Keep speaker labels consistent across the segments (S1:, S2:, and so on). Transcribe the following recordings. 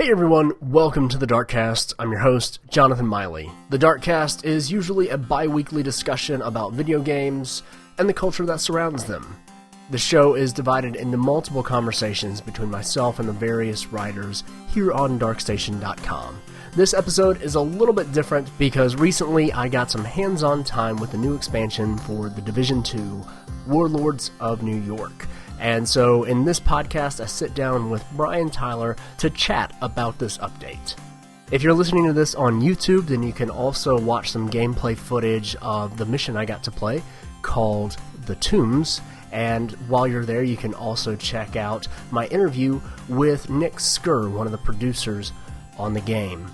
S1: Hey everyone, welcome to the DarkCast. I'm your host, Jonathan Miley. The DarkCast is usually a bi-weekly discussion about video games and the culture that surrounds them. The show is divided into multiple conversations between myself and the various writers here on DarkStation.com. This episode is a little bit different because recently I got some hands-on time with the new expansion for The Division 2, Warlords of New York. And so in this podcast, I sit down with Brian Tyler to chat about this update. If you're listening to this on YouTube, then you can also watch some gameplay footage of the mission I got to play called The Tombs. And while you're there, you can also check out my interview with Nick Skur, one of the producers on the game.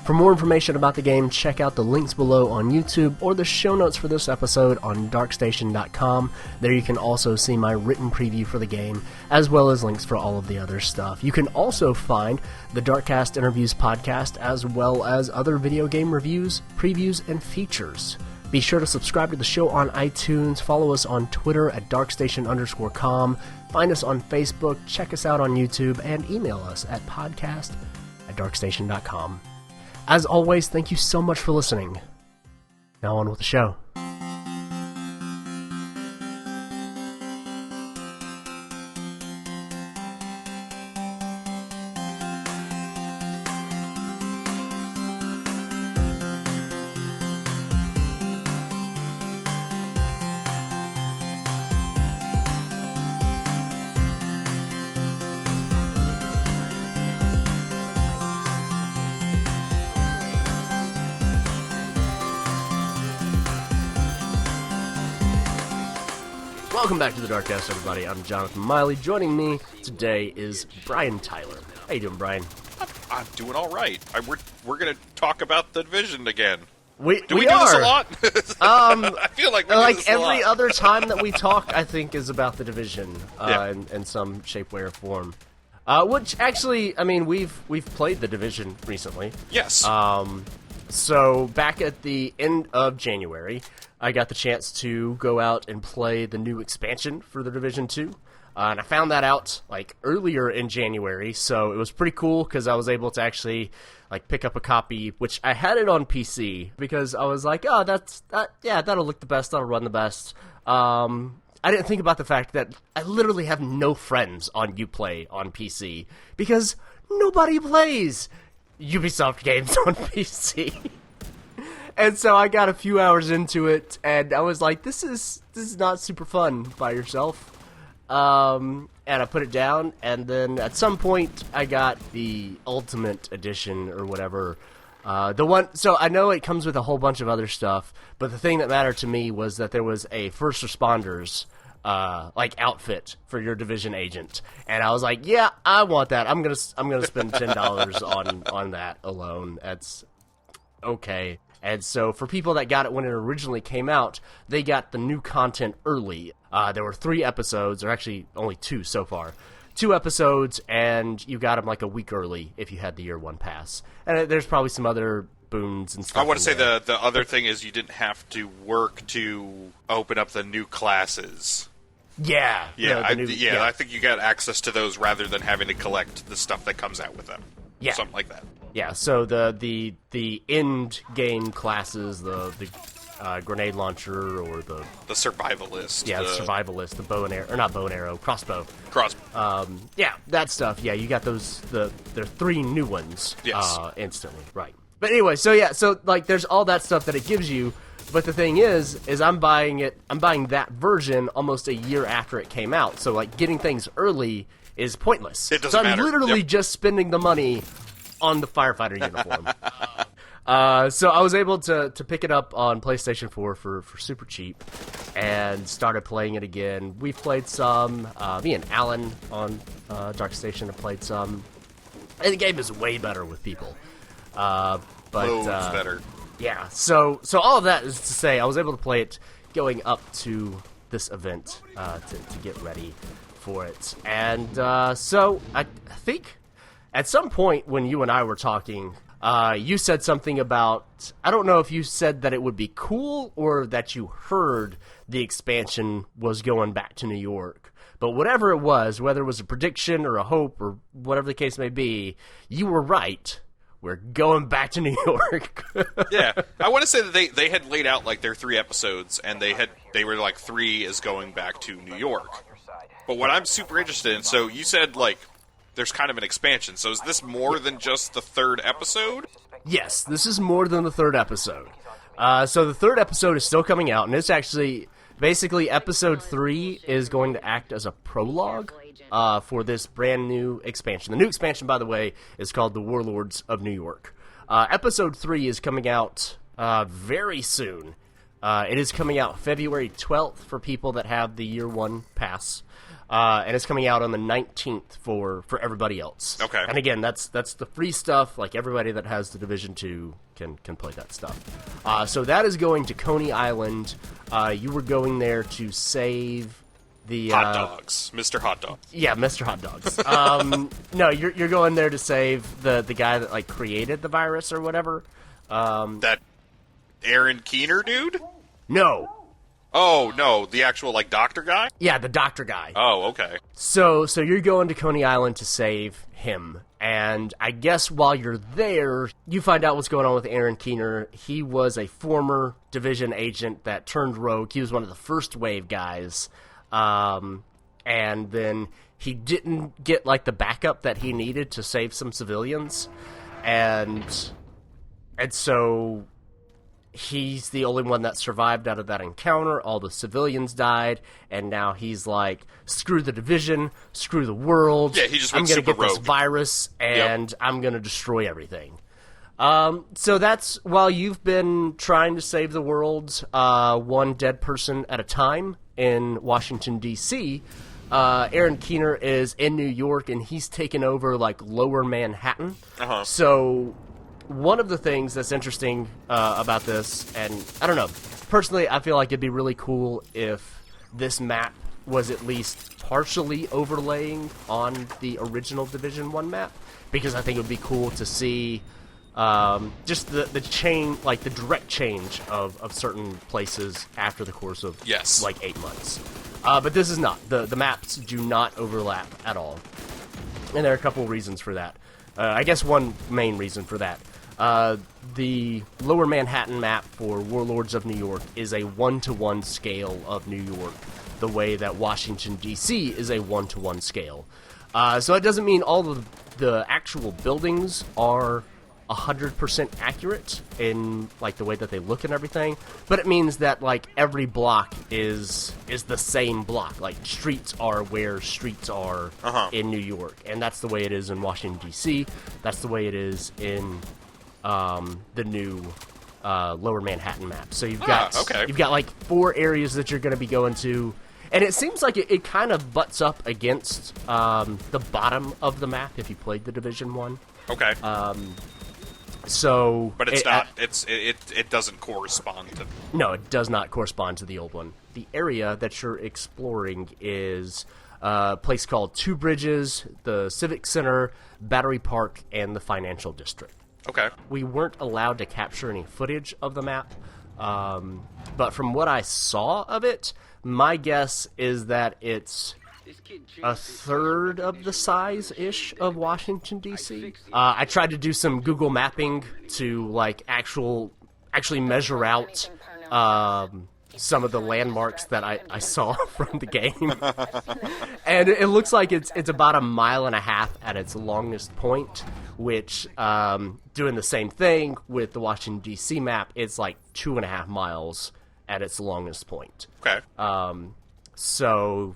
S1: For more information about the game, check out the links below on YouTube or the show notes for this episode on DarkStation.com. There you can also see my written preview for the game, as well as links for all of the other stuff. You can also find the DarkCast Interviews podcast, as well as other video game reviews, previews, and features. Be sure to subscribe to the show on iTunes, follow us on Twitter at darkstation_com, find us on Facebook, check us out on YouTube, and email us at podcast@darkstation.com. As always, thank you so much for listening. Now on with the show. Welcome back to the DarkCast, everybody. I'm Jonathan Miley. Joining me today is Brian Tyler. How you doing, Brian?
S2: I'm doing all right. We're going to talk about The Division again.
S1: We
S2: do this a lot? I feel like we do this a lot.
S1: Every other time that we talk, I think, is about The Division in some shape, way, or form. Which actually, I mean, we've played The Division recently.
S2: Yes.
S1: So back at the end of January, I got the chance to go out and play the new expansion for The Division 2. And I found that out like earlier in January, so it was pretty cool because I was able to actually like pick up a copy, which I had it on PC because I was like, oh, that'll look the best, that'll run the best. I didn't think about the fact that I literally have no friends on Uplay on PC because nobody plays Ubisoft games on PC. And so I got a few hours into it, and I was like, this is not super fun by yourself. And I put it down, and then at some point I got the Ultimate Edition or whatever. So I know it comes with a whole bunch of other stuff, but the thing that mattered to me was that there was a first responders outfit for your Division agent, and I was like, yeah, I want that. I'm gonna spend $10 on that alone. That's okay. And so for people that got it when it originally came out, they got the new content early. There were 3 episodes, or actually only 2 so far. 2 episodes, and you got them like a week early if you had the Year 1 pass. And there's probably some other boons and stuff.
S2: I want to say the other thing is you didn't have to work to open up the new classes.
S1: Yeah.
S2: I think you got access to those rather than having to collect the stuff that comes out with them. Yeah. Something like that.
S1: Yeah, so the end game classes, the grenade launcher or the
S2: survivalist.
S1: Yeah, the survivalist, the bow and arrow, or not bow and arrow, crossbow. Yeah, that stuff. Yeah, you got those. There are 3 new ones.
S2: Yes.
S1: Instantly, right? But anyway, so like there's all that stuff that it gives you. But the thing is I'm buying that version almost a year after it came out. So like getting things early is pointless.
S2: It doesn't matter.
S1: So I'm literally just spending the money on the firefighter uniform. So I was able to pick it up on PlayStation 4 for super cheap and started playing it again. We've played some. Me and Alan on DarkStation have played some. And the game is way better with people. Loads
S2: better.
S1: Yeah, so all of that is to say I was able to play it going up to this event to get ready for it. And so I think at some point when you and I were talking, you said something about, I don't know if you said that it would be cool or that you heard the expansion was going back to New York. But whatever it was, whether it was a prediction or a hope or whatever the case may be, you were right. We're going back to New York.
S2: Yeah, I want to say that they had laid out like their 3 episodes, and they were like 3 is going back to New York. But what I'm super interested in, so you said like there's kind of an expansion. So is this more than just the 3rd episode?
S1: Yes, this is more than the 3rd episode. So the 3rd episode is still coming out, and it's actually basically episode 3 is going to act as a prologue for this brand new expansion. The new expansion, by the way, is called the Warlords of New York. Episode 3 is coming out very soon. It is coming out February 12th for people that have the Year 1 pass. And it's coming out on the 19th for everybody else.
S2: Okay.
S1: And again, that's the free stuff. Like, everybody that has the Division 2 can play that stuff. So that is going to Coney Island. You were going there to save the...
S2: Hot Dogs. Mr. Hot Dog.
S1: Yeah, Mr. Hot Dogs. No, you're going there to save the guy that, like, created the virus or whatever.
S2: That Aaron Keener dude?
S1: No.
S2: Oh, no, the actual, like, doctor guy?
S1: Yeah, the doctor guy.
S2: Oh, okay.
S1: So you're going to Coney Island to save him, and I guess while you're there, you find out what's going on with Aaron Keener. He was a former Division agent that turned rogue. He was one of the first wave guys, and then he didn't get, like, the backup that he needed to save some civilians, and so... he's the only one that survived out of that encounter. All the civilians died, and now he's like, screw the Division, screw the world.
S2: Yeah, he just
S1: I'm
S2: went
S1: gonna
S2: super
S1: get this
S2: rogue.
S1: virus, and I'm gonna destroy everything. So that's while you've been trying to save the world, one dead person at a time in Washington, D.C., Aaron Keener is in New York, and he's taken over, like, Lower Manhattan.
S2: Uh-huh.
S1: So... one of the things that's interesting about this, and I don't know, personally I feel like it'd be really cool if this map was at least partially overlaying on the original Division 1 map, because I think it would be cool to see just the chain, like the direct change of certain places after the course of
S2: Yes.
S1: like 8 months. But this is not. The maps do not overlap at all. And there are a couple reasons for that. I guess one main reason for that. The Lower Manhattan map for Warlords of New York is a 1-to-1 scale of New York, the way that Washington, D.C. is a 1-to-1 scale. So it doesn't mean all of the actual buildings are 100% accurate in, like, the way that they look and everything, but it means that, like, every block is the same block. Like, streets are where streets are in New York, and that's the way it is in Washington, D.C. That's the way it is in the new Lower Manhattan map. So you've got like 4 areas that you're going to be going to, and it seems like it kind of butts up against the bottom of the map if you played the Division 1.
S2: Okay.
S1: So,
S2: but it's not. It doesn't correspond to.
S1: No, it does not correspond to the old one. The area that you're exploring is a place called Two Bridges, the Civic Center, Battery Park, and the Financial District.
S2: Okay.
S1: We weren't allowed to capture any footage of the map, but from what I saw of it, my guess is that it's a third of the size-ish of Washington, D.C. I tried to do some Google mapping to, like, actually measure out some of the landmarks that I saw from the game. And it looks like it's about 1.5 miles at its longest point, which, doing the same thing with the Washington, D.C. map, it's like 2.5 miles at its longest point.
S2: Okay.
S1: So...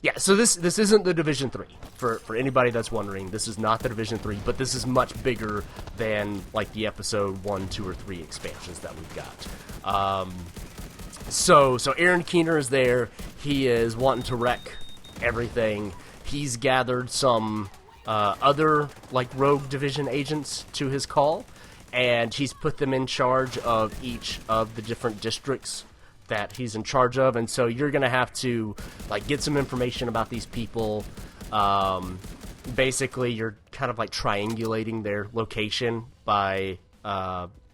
S1: yeah, so this isn't the Division 3. For anybody that's wondering, this is not the Division 3, but this is much bigger than, like, the Episode 1, 2, or 3 expansions that we've got. So Aaron Keener is there. He is wanting to wreck everything. He's gathered some other, like, rogue Division agents to his call, and he's put them in charge of each of the different districts that he's in charge of, and so you're gonna have to, like, get some information about these people. Basically, you're kind of, like, triangulating their location by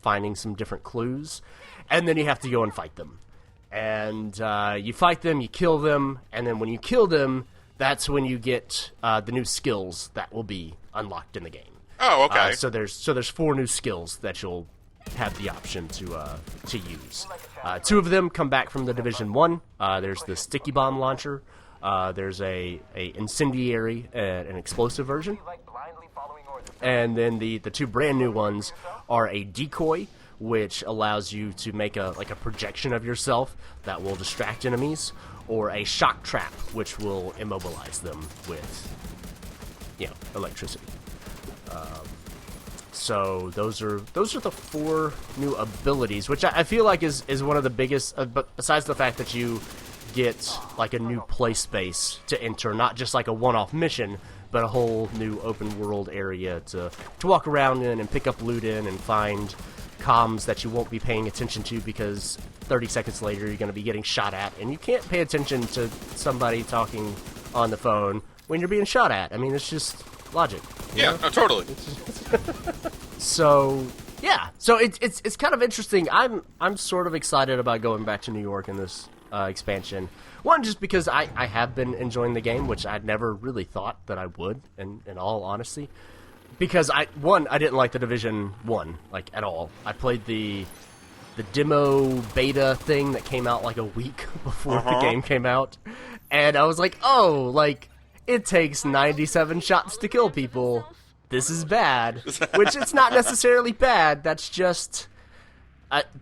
S1: finding some different clues, and then you have to go and fight them. And you fight them, you kill them, and then when you kill them, that's when you get the new skills that will be unlocked in the game.
S2: Oh, okay.
S1: So there's 4 new skills that you'll have the option to use. 2 of them come back from the Division 1. There's the sticky bomb launcher. There's a incendiary, an explosive version. And then the 2 brand new ones are a decoy, which allows you to make a projection of yourself that will distract enemies, or a shock trap, which will immobilize them with, electricity. So those are the 4 new abilities, which I feel like is one of the biggest. But besides the fact that you get like a new play space to enter, not just like a one-off mission, but a whole new open world area to walk around in and pick up loot in and find comms that you won't be paying attention to because 30 seconds later you're going to be getting shot at, and you can't pay attention to somebody talking on the phone when you're being shot at. I mean, it's just logic.
S2: Yeah, no, totally.
S1: So yeah, so it's kind of interesting. I'm sort of excited about going back to New York in this expansion. One, just because I have been enjoying the game, which I'd never really thought that I would, in all honesty. Because I didn't like the Division 1 like at all. I played the demo beta thing that came out like a week before the game came out, and I was like, oh, like it takes 97 shots to kill people. This is bad. Which it's not necessarily bad. That's just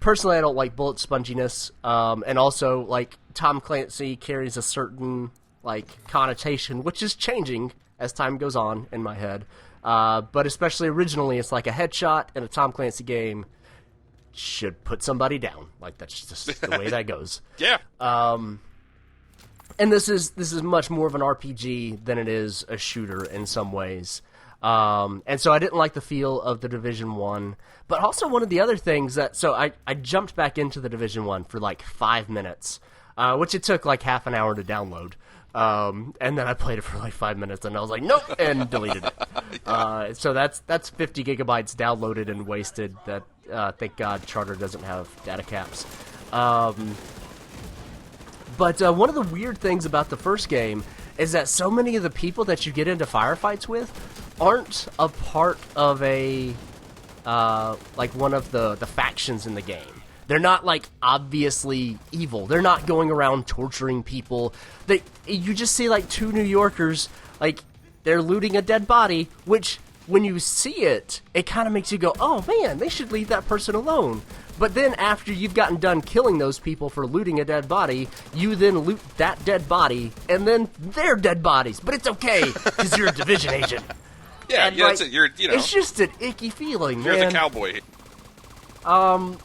S1: personally I don't like bullet sponginess, and also like Tom Clancy carries a certain like connotation, which is changing as time goes on in my head. But especially originally, it's like a headshot in a Tom Clancy game should put somebody down. Like, that's just the way that goes.
S2: Yeah.
S1: And this is much more of an RPG than it is a shooter in some ways. And so I didn't like the feel of the Division 1. But also one of the other things that... So I jumped back into the Division 1 for like 5 minutes, which it took like half an hour to download. And then I played it for like 5 minutes, and I was like, nope, and deleted it. So that's 50 gigabytes downloaded and wasted. That thank God Charter doesn't have data caps. But one of the weird things about the first game is that so many of the people that you get into firefights with aren't a part of a like one of the factions in the game. They're not, like, obviously evil. They're not going around torturing people. You just see, like, 2 New Yorkers, like, they're looting a dead body, which, when you see it, it kind of makes you go, oh, man, they should leave that person alone. But then after you've gotten done killing those people for looting a dead body, you then loot that dead body, and then their dead bodies. But it's okay, because you're a Division agent.
S2: Yeah,
S1: and,
S2: yeah,
S1: like,
S2: that's it. You're,
S1: it's just an icky feeling,
S2: you're
S1: man.
S2: the cowboy.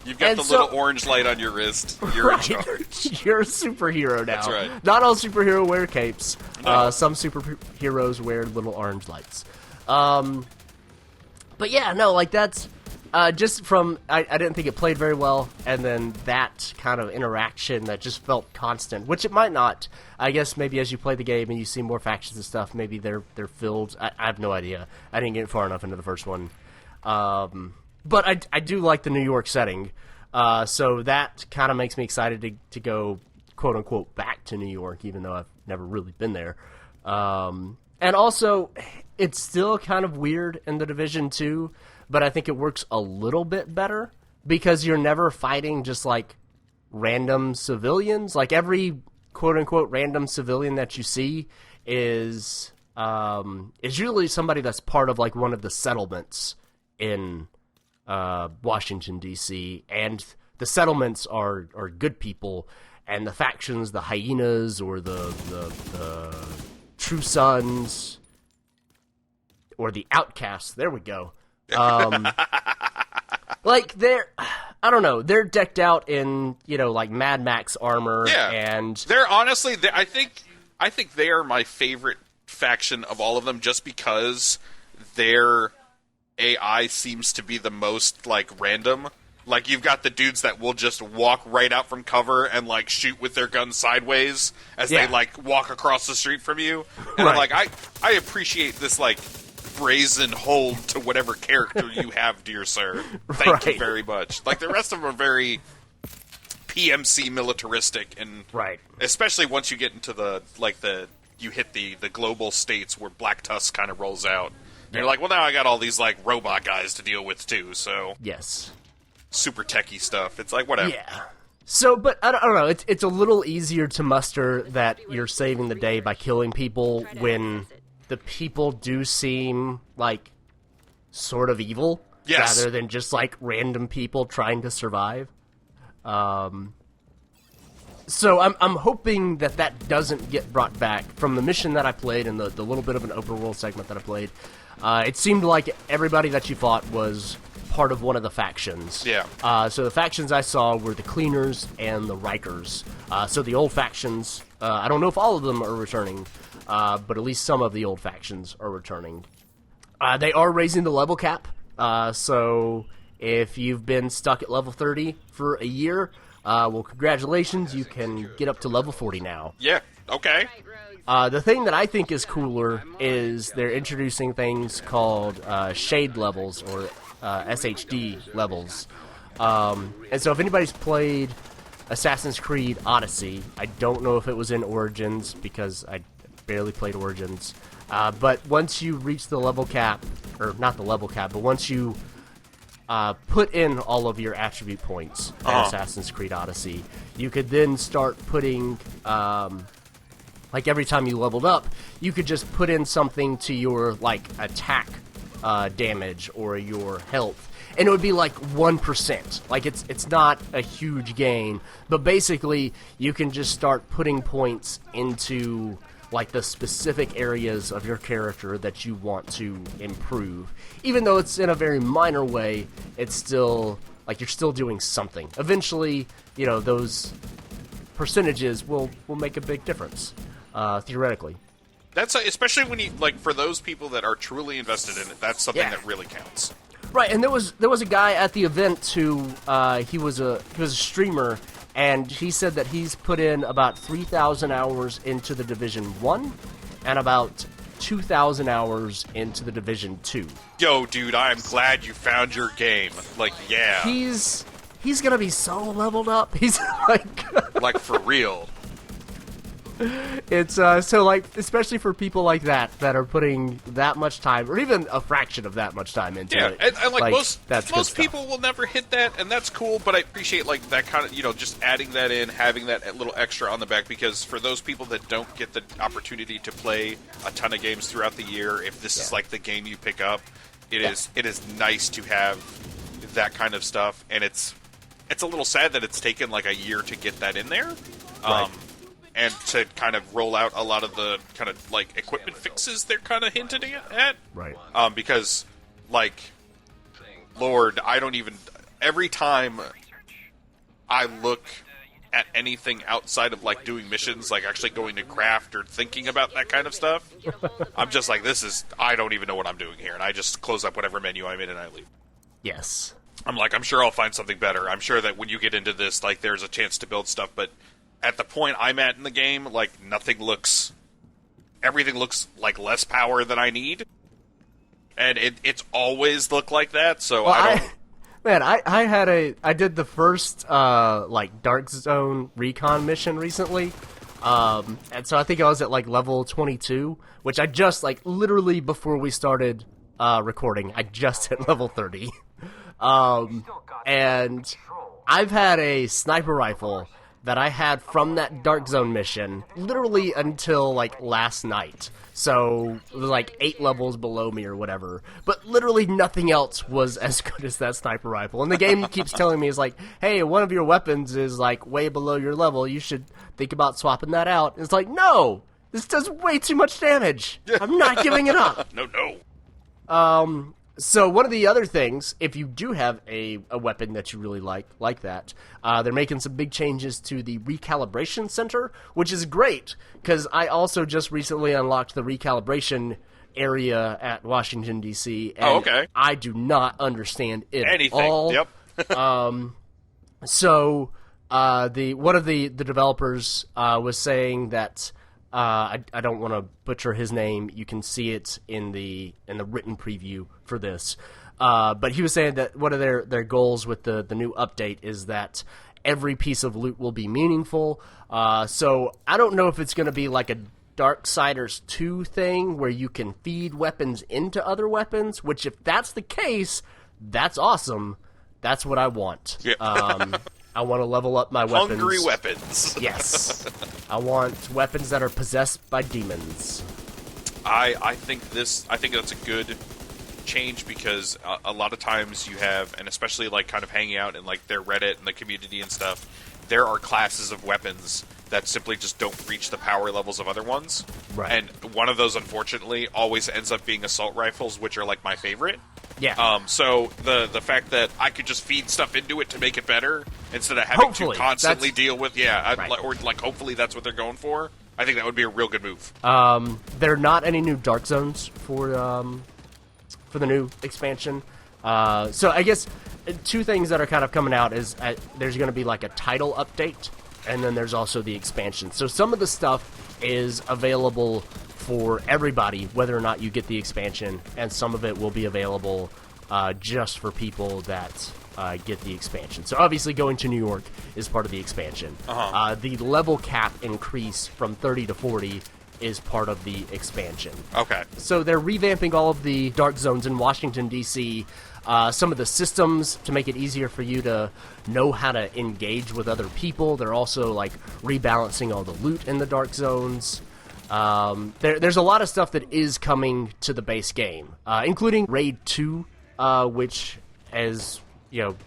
S2: You've got the little orange light on your wrist. You're in charge.
S1: You're a superhero now.
S2: That's right.
S1: Not all superheroes wear capes.
S2: No.
S1: Some superheroes wear little orange lights. But yeah, no, like that's just from I didn't think it played very well, and then that kind of interaction that just felt constant, which it might not. I guess maybe as you play the game and you see more factions and stuff, maybe they're filled. I have no idea. I didn't get far enough into the first one. But I do like the New York setting, so that kind of makes me excited to go, quote-unquote, back to New York, even though I've never really been there. And also, it's still kind of weird in the Division 2, but I think it works a little bit better, because you're never fighting just, like, random civilians. Like, every, quote-unquote, random civilian that you see is usually somebody that's part of, like, one of the settlements in... Washington, D.C., and the settlements are good people, and the factions, the hyenas, or the True Sons, or the outcasts, there we go. Like, I don't know, they're decked out in, like Mad Max armor,
S2: yeah.
S1: And...
S2: They're honestly, I think they are my favorite faction of all of them, just because they're... AI seems to be the most, like, random. Like, you've got the dudes that will just walk right out from cover and, like, shoot with their guns sideways as they, like, walk across the street from you. And I'm like, I appreciate this, like, brazen hold to whatever character you have, dear sir. Thank you very much. Like, the rest of them are very PMC militaristic, and
S1: Right.
S2: especially once you get into you hit the global states where Black Tusk kind of rolls out. And you're like, well, now I got all these like robot guys to deal with too, so
S1: Yes.
S2: super techie stuff. It's like whatever.
S1: Yeah. So, but I don't know. It's a little easier to muster that you're saving the day by killing people when the people do seem like sort of evil,
S2: Yes.
S1: rather than just like random people trying to survive. So I'm hoping that doesn't get brought back from the mission that I played and the little bit of an open world segment that I played. It seemed like everybody that you fought was part of one of the factions.
S2: Yeah.
S1: So the factions I saw were the Cleaners and the Rikers. So the old factions, I don't know if all of them are returning, but at least some of the old factions are returning. They are raising the level cap, so if you've been stuck at level 30 for a year, well, congratulations, you can get up to level 40 now.
S2: Yeah. Okay.
S1: The thing that I think is cooler is they're introducing things called shade levels, or SHD levels. And so if anybody's played Assassin's Creed Odyssey, I don't know if it was in Origins, because I barely played Origins, but once you reach the level cap, or not the level cap, but once you put in all of your attribute points in Assassin's Creed Odyssey, you could then start putting, like every time you leveled up, you could just put in something to your, like, attack damage or your health, and it would be like 1%. Like, it's not a huge gain, but basically you can just start putting points into like the specific areas of your character that you want to improve. Even though it's in a very minor way, it's still like you're still doing something. Eventually, you know, those percentages will make a big difference, theoretically.
S2: That's especially when you like for those people that are truly invested in it. That's something
S1: Yeah.
S2: that really counts.
S1: Right, and there was a guy at the event who he was a streamer, and he said that he's put in about 3,000 hours into the Division 1 and about 2,000 hours into the Division 2.
S2: Yo, dude, I'm glad you found your game. Like, yeah.
S1: He's gonna be so leveled up. He's like
S2: Like, for real.
S1: It's so like, especially for people like that are putting that much time, or even a fraction of that much time into it.
S2: And like most
S1: that's
S2: most people will never hit that, and that's cool. But I appreciate like that kind of, you know, just adding that in, having that little extra on the back, because for those people that don't get the opportunity to play a ton of games throughout the year, if this is like the game you pick up, it is nice to have that kind of stuff, and it's a little sad that it's taken like a year to get that in there.
S1: Right.
S2: And to kind of roll out a lot of the kind of like equipment fixes they're kind of hinting at.
S1: Right.
S2: Because, like, Lord, I don't even... Every time I look at anything outside of, like, doing missions, like actually going to craft or thinking about that kind of stuff, I'm just like, I don't even know what I'm doing here. And I just close up whatever menu I'm in and I leave.
S1: Yes.
S2: I'm like, I'm sure I'll find something better. I'm sure that when you get into this, like, there's a chance to build stuff, but... At the point I'm at in the game, like, everything looks like less power than I need. And it's always looked like that, so
S1: Well,
S2: I don't...
S1: I did the first, like, Dark Zone recon mission recently, and so I think I was at, like, level 22, which I just, like, literally before we started, recording, I just hit level 30. And I've had a sniper rifle that I had from that Dark Zone mission literally until, like, last night. So, it was, like, 8 levels below me or whatever. But literally nothing else was as good as that sniper rifle. And the game keeps telling me, it's like, hey, one of your weapons is, like, way below your level. You should think about swapping that out. And it's like, no! This does way too much damage! I'm not giving it up!
S2: No.
S1: So one of the other things, if you do have a weapon that you really like that, they're making some big changes to the recalibration center, which is great, because I also just recently unlocked the recalibration area at Washington, D.C., and I do not understand it at all.
S2: Yep.
S1: So one of the developers was saying that, I don't want to butcher his name. You can see it in the written preview for this. But he was saying that one of their goals with the new update is that every piece of loot will be meaningful. So I don't know if it's going to be like a Darksiders 2 thing where you can feed weapons into other weapons, which if that's the case, that's awesome. That's what I want.
S2: Yeah.
S1: I want to level up my weapons.
S2: Hungry weapons.
S1: Yes. I want weapons that are possessed by demons.
S2: I think that's a good change because a lot of times you have, and especially like kind of hanging out in like their Reddit and the community and stuff, there are classes of weapons that simply just don't reach the power levels of other ones.
S1: Right.
S2: And one of those, unfortunately, always ends up being assault rifles, which are like my favorite.
S1: Yeah.
S2: So the fact that I could just feed stuff into it to make it better instead of having to constantly deal with, or like hopefully that's what they're going for. I think that would be a real good move.
S1: There are not any new dark zones for the new expansion. So I guess two things that are kind of coming out is there's going to be like a title update, and then there's also the expansion. So some of the stuff is available for everybody, whether or not you get the expansion, and some of it will be available just for people that get the expansion. So obviously going to New York is part of the expansion. The level cap increase from 30 to 40 is part of the expansion.
S2: Okay.
S1: So they're revamping all of the dark zones in Washington, D.C., some of the systems to make it easier for you to know how to engage with other people. They're also like rebalancing all the loot in the dark zones. There's a lot of stuff that is coming to the base game, including Raid 2, which has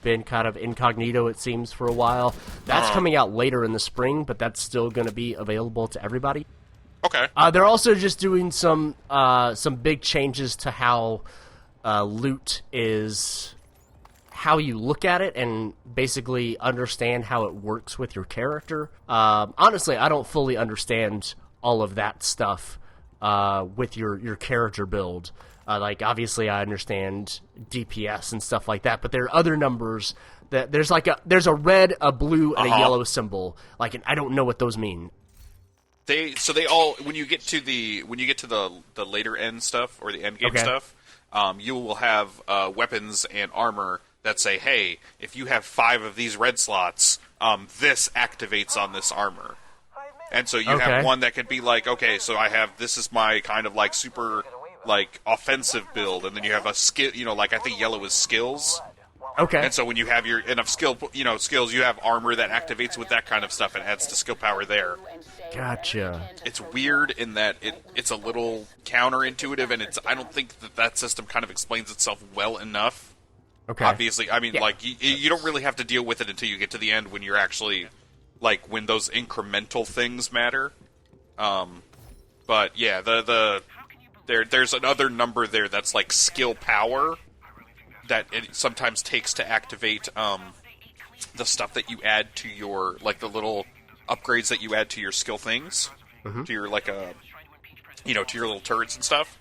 S1: been kind of incognito, it seems, for a while. That's coming out later in the spring, but that's still going to be available to everybody.
S2: Okay.
S1: They're also just doing some big changes to how loot is, how you look at it, and basically understand how it works with your character. Honestly, I don't fully understand all of that stuff with your character build. Like, obviously, I understand DPS and stuff like that, but there are other numbers that there's a red, a blue, and a yellow symbol. Like, and I don't know what those mean.
S2: They all when you get to the later end stuff or the end game stuff, you will have weapons and armor that say, hey, if you have 5 of these red slots, this activates on this armor. And so you have one that could be like, okay, so this is my kind of like super like offensive build, and then you have a skill, like I think yellow is skills.
S1: Okay.
S2: And so when you have your enough skills, you have armor that activates with that kind of stuff and adds to skill power there.
S1: Gotcha.
S2: It's weird in that it's a little counterintuitive, and I don't think that system kind of explains itself well enough.
S1: Okay.
S2: Obviously, I mean, like you don't really have to deal with it until you get to the end when you're actually like when those incremental things matter. But yeah, there's another number there that's like skill power that it sometimes takes to activate the stuff that you add to your, like the little upgrades that you add to your skill things, to your like to your little turrets and stuff.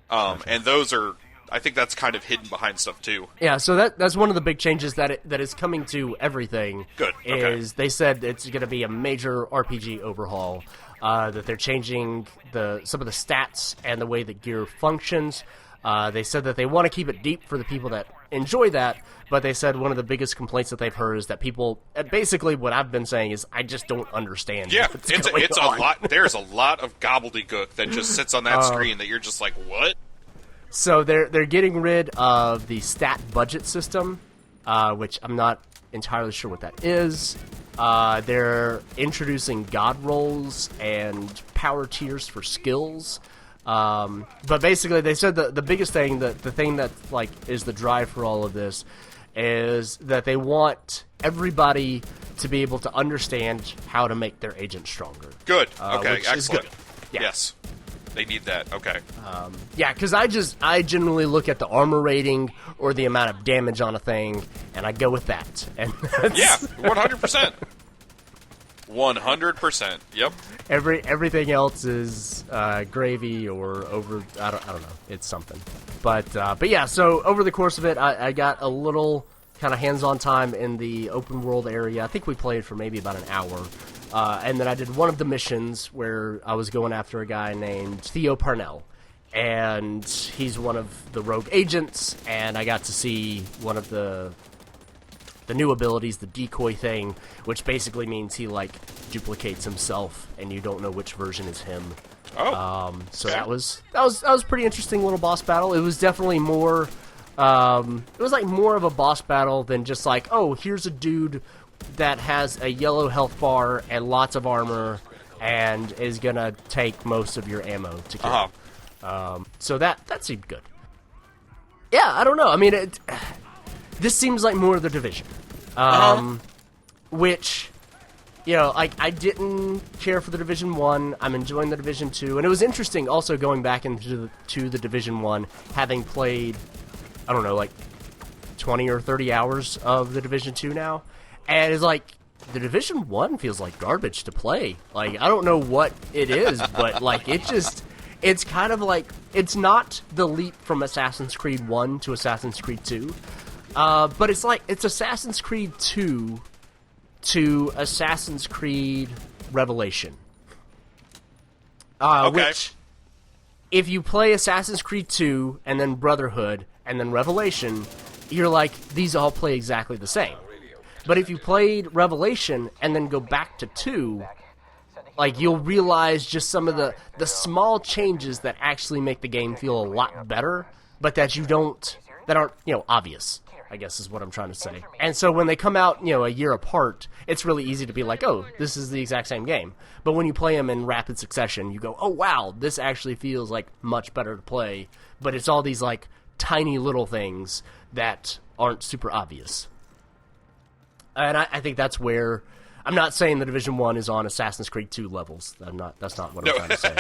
S2: And those are, I think that's kind of hidden behind stuff too.
S1: Yeah, so that's one of the big changes that is coming to everything.
S2: Good.
S1: Is they said it's going to be a major RPG overhaul. That they're changing some of the stats and the way that gear functions. They said that they want to keep it deep for the people that enjoy that, but they said one of the biggest complaints that they've heard is that people, basically what I've been saying is, I just don't understand.
S2: Yeah, it's a lot. There's a lot of gobbledygook that just sits on that screen that you're just like, what?
S1: So they're getting rid of the stat budget system, which I'm not entirely sure what that is. They're introducing god rolls and power tiers for skills. But basically, they said the biggest thing, the thing that like is the drive for all of this, is that they want everybody to be able to understand how to make their agent stronger.
S2: Good. Okay.
S1: Which
S2: Excellent.
S1: is good. Yeah.
S2: Yes. They need that. Okay.
S1: Yeah, because I generally look at the armor rating or the amount of damage on a thing, and I go with that. And
S2: yeah, 100%. 100%. Yep.
S1: Everything else is gravy or over. I don't know. It's something. But yeah. So over the course of it, I got a little kind of hands-on time in the open world area. I think we played for maybe about an hour. And then I did one of the missions where I was going after a guy named Theo Parnell. And he's one of the rogue agents, and I got to see one of the the new abilities, the decoy thing, which basically means he like duplicates himself, and you don't know which version is him. So that was pretty interesting little boss battle. It was definitely more. It was like more of a boss battle than just like, oh, here's a dude that has a yellow health bar and lots of armor and is gonna take most of your ammo to kill. So that seemed good. Yeah, I don't know. I mean, this seems like more of the Division, which, you know, like I didn't care for the Division 1. I'm enjoying the Division 2, and it was interesting also going back into the Division 1, having played, I don't know, like 20 or 30 hours of the Division 2 now, and it's like the Division 1 feels like garbage to play. Like, I don't know what it is, but like it's kind of like, it's not the leap from Assassin's Creed 1 to Assassin's Creed 2, but it's like, it's Assassin's Creed 2 to Assassin's Creed Revelation. Which, if you play Assassin's Creed 2 and then Brotherhood and then Revelation, you're like, these all play exactly the same. But if you played Revelation and then go back to 2, like, you'll realize just some of the small changes that actually make the game feel a lot better, but that aren't, you know, obvious, I guess is what I'm trying to say. And so when they come out, you know, a year apart, it's really easy to be like, oh, this is the exact same game. But when you play them in rapid succession, you go, oh, wow, this actually feels like much better to play. But it's all these, like, tiny little things that aren't super obvious. And I think that's where, I'm not saying the Division 1 is on Assassin's Creed 2 levels. That's not what I'm trying to say.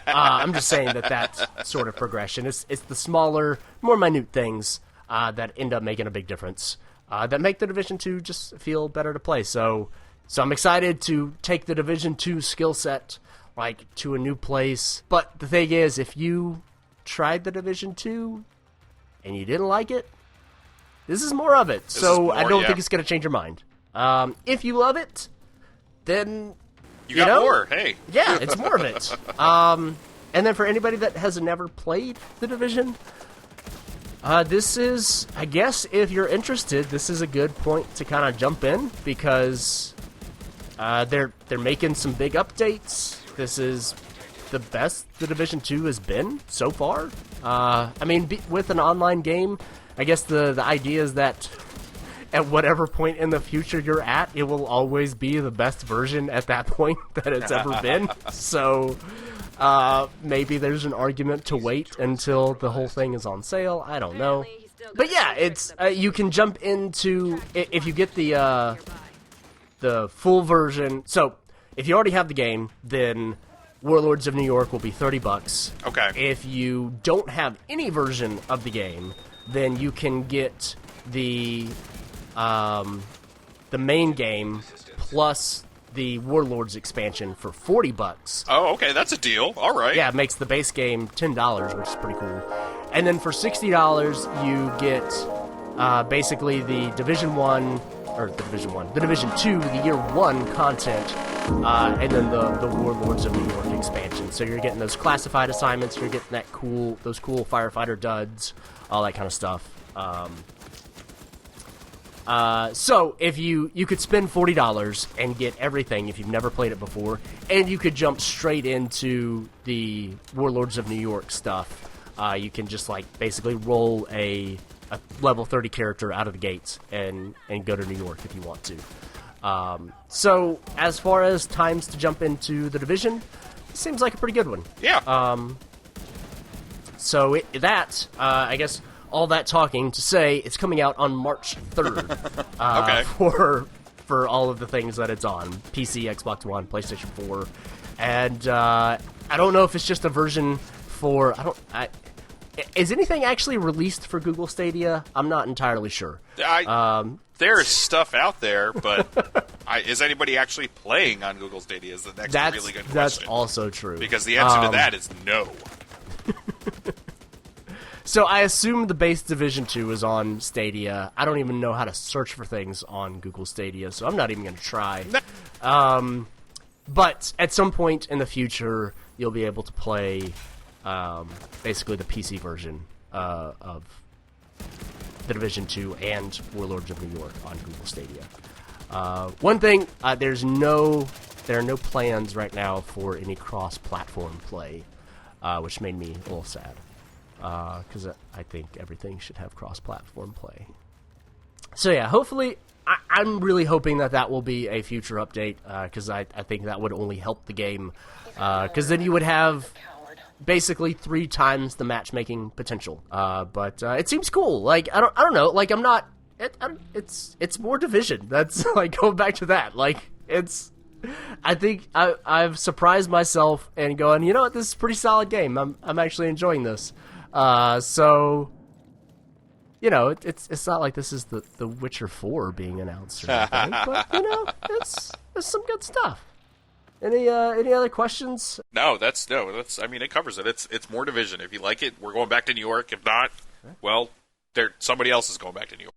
S1: I'm just saying that sort of progression. It's the smaller, more minute things that end up making a big difference, that make the Division 2 just feel better to play. So I'm excited to take the Division 2 skill set, like, to a new place. But the thing is, if you tried the Division 2 and you didn't like it, this is more of it. I don't think it's going to change your mind. If you love it, then you got
S2: know, more. Hey,
S1: yeah, it's more of it. And then for anybody that has never played the Division, this is, I guess, if you're interested, this is a good point to kind of jump in, because they're making some big updates. This is the best the Division 2 has been so far. I mean, with an online game, I guess the idea is that at whatever point in the future you're at, it will always be the best version at that point that it's ever been. So maybe there's an argument to wait until the whole thing is on sale. I don't know. But yeah, it's you can jump into, if you get the full version. So if you already have the game, then Warlords of New York will be $30.
S2: Okay.
S1: If you don't have any version of the game, then you can get the main game plus the Warlords expansion for $40.
S2: Oh, okay, that's a deal. All right.
S1: Yeah, it makes the base game $10, which is pretty cool. And then for $60, you get basically the Division 2, the Year 1 content, and then the Warlords of New York expansion. So you're getting those classified assignments, you're getting those cool firefighter duds, all that kind of stuff. So if you could spend $40 and get everything if you've never played it before, and you could jump straight into the Warlords of New York stuff. You can just like basically roll a level 30 character out of the gates and go to New York if you want to. So as far as times to jump into the Division, it seems like a pretty good one.
S2: Yeah.
S1: So I guess all that talking to say it's coming out on March 3rd.
S2: Okay.
S1: For all of the things that it's on. PC, Xbox One, PlayStation 4. And I don't know if it's just a version for... is anything actually released for Google Stadia? I'm not entirely sure.
S2: There's stuff out there, but is anybody actually playing on Google Stadia is the next really good question.
S1: That's also true.
S2: Because the answer to that is no.
S1: So I assume the base Division 2 is on Stadia. I don't even know how to search for things on Google Stadia, so I'm not even going to try. But at some point in the future, you'll be able to play basically the PC version of The Division 2 and Warlords of New York on Google Stadia. One thing, there are no plans right now for any cross-platform play, which made me a little sad, because I think everything should have cross-platform play. So yeah, hopefully, I'm really hoping that will be a future update, because I think that would only help the game, because then you would have basically 3 times the matchmaking potential. But it seems cool. Like, I don't know. Like, I'm not. It's more Division. That's like going back to that. Like, I think I've surprised myself and going, you know what, this is a pretty solid game. I'm actually enjoying this. So, you know, it's not like this is the Witcher 4 being announced or anything, but you know, it's some good stuff. Any other questions?
S2: No, that's I mean, it covers it. It's more Division. If you like it, we're going back to New York. If not, well, somebody else is going back to New York.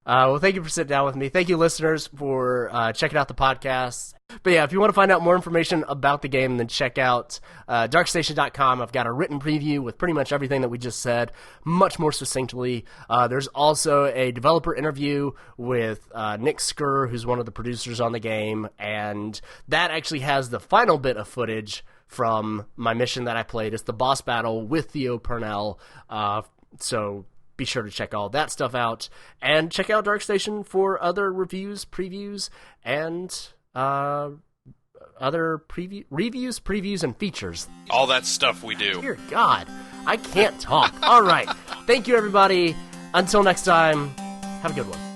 S1: Well, thank you for sitting down with me. Thank you, listeners, for checking out the podcast. But yeah, if you want to find out more information about the game, then check out darkstation.com. I've got a written preview with pretty much everything that we just said, much more succinctly. There's also a developer interview with Nick Skur, who's one of the producers on the game, and that actually has the final bit of footage from my mission that I played. It's the boss battle with Theo Purnell. So be sure to check all that stuff out, and check out DarkStation for other reviews, previews, and other reviews, previews, and features.
S2: All that stuff we do.
S1: Dear God, I can't talk. All right. Thank you, everybody. Until next time, have a good one.